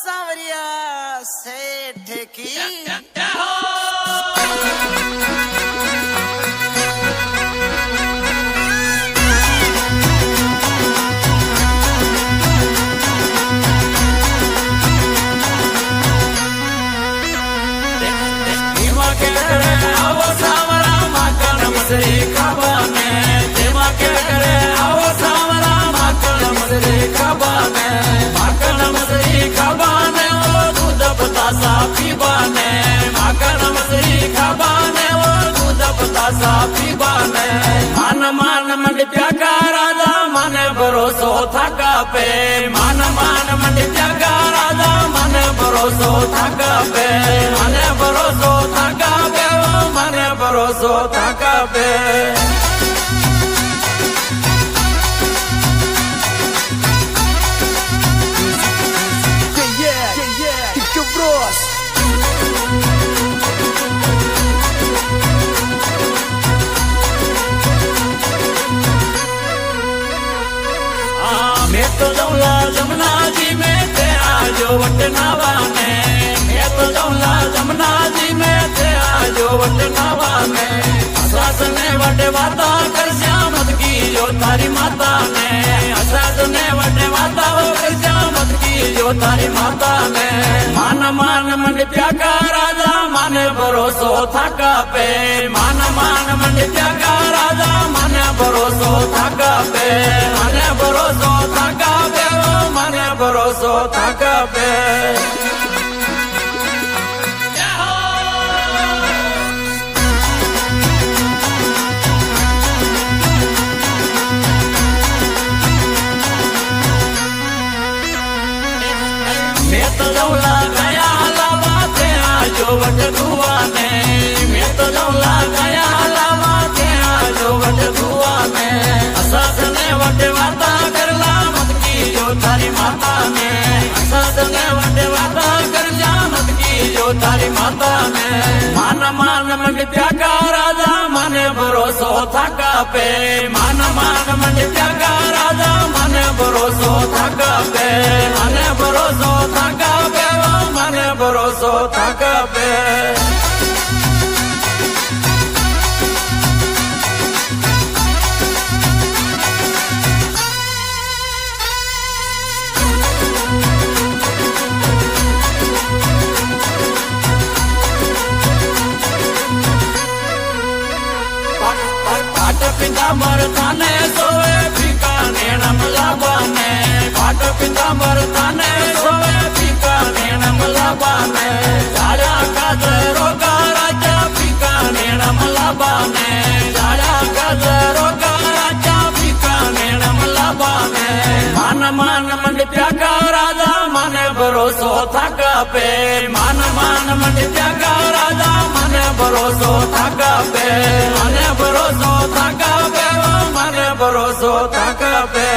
सांवरिया सेठ की मान मान मंडिया का राजा माने भरोसो थका पे मान मान मंडिया का राजा माने भरोसो थका पे माने भरोसो थका पे माने भरोसो थका पे मैं तो जाऊंगा जमुना जी में ते आजो वट नावाने मैं तो जाऊंगा जमुना जी में ते आजो वट नावाने सास ने वटे वाता कर श्यामत की जो तारी माता ने सास ने वटे वाता कर श्यामत की जो तारी माता ने मान मान मंडिया का राजा माने भरोसो थका पे मान मान मंडिया का राजा माने भरोसो थका पे माने भरोसो थका पे माने भरोसो थका पे मैं तो जौला गया लावा ते आजो वट दुआने मैं तो जौला गया लावा ते आजो वट दुआने सास ने वट वाता करला मत की जो तारी माता ने सास ने वट वाता कर जा मत की जो तारी माता ने मान मान मंडिया का राजा माने भरोसो थका पे मान मान मंडिया का राजा माने भरोसो थका पे माने भरोसो थका पे माने भरोसो थका पे पिता मरताने सोए फीका नेणम लाबाने पाट पिता मरताने सोए फीका नेणम लाबाने जाड़ा काजरो का राजा फीका नेणम लाबाने जाड़ा काजरो का राजा फीका नेणम लाबाने मान मान मंडिया का राजा माने भरोसो थका पे मान मान मंडिया का राजा माने भरोसो थका पे माने भरोसो थका पे माने भरोसो थका पे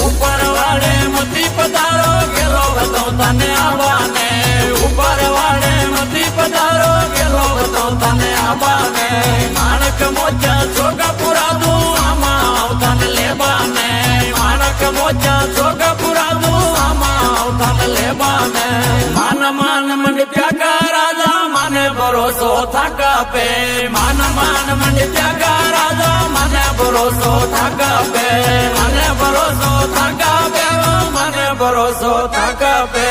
ऊपर वाले मती पधारो गेलो बताओ तने आवाने ऊपर वाले मती पधारो गेलो बताओ तने आवाने मानक मोचा छोगा पुरा दू आमा तन लेबाने मानक मोचा छोगा पुरा दू आमा तन लेबाने मान मान मंडिया का राजा माने भरोसो थका पे मान मान मंडिया का राजा माने भरोसो थका पे माने भरोसो थका पे माने भरोसो थका पे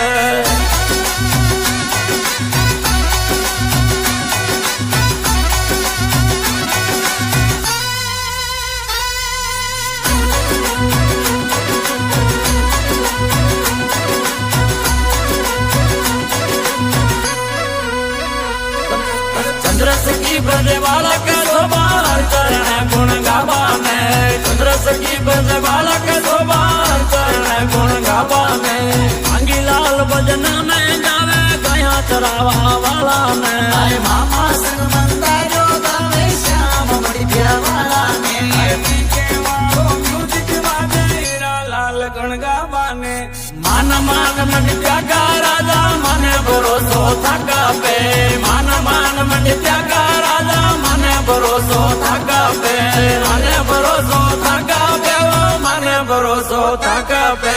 चंद्रस की बजे वाला का सोबार चरण गुण गावाने चंद्रस की बजे वाला का सोबार चरण गुण गावाने अंगी लाल भजन में जावे गया चरावा वाला ने आए मामा संग मंदारो गावे श्याम मंडिया वाला ने म्यूजिक बाजे हीरा लाल गुण गावाने मान मान मंडिया का राजा माने થાકા પે માન મંડી ત્યાગા રાજા મને ભરોસો થાકા પે મને ભરોસો થાકા પે મને ભરોસો થાકા પે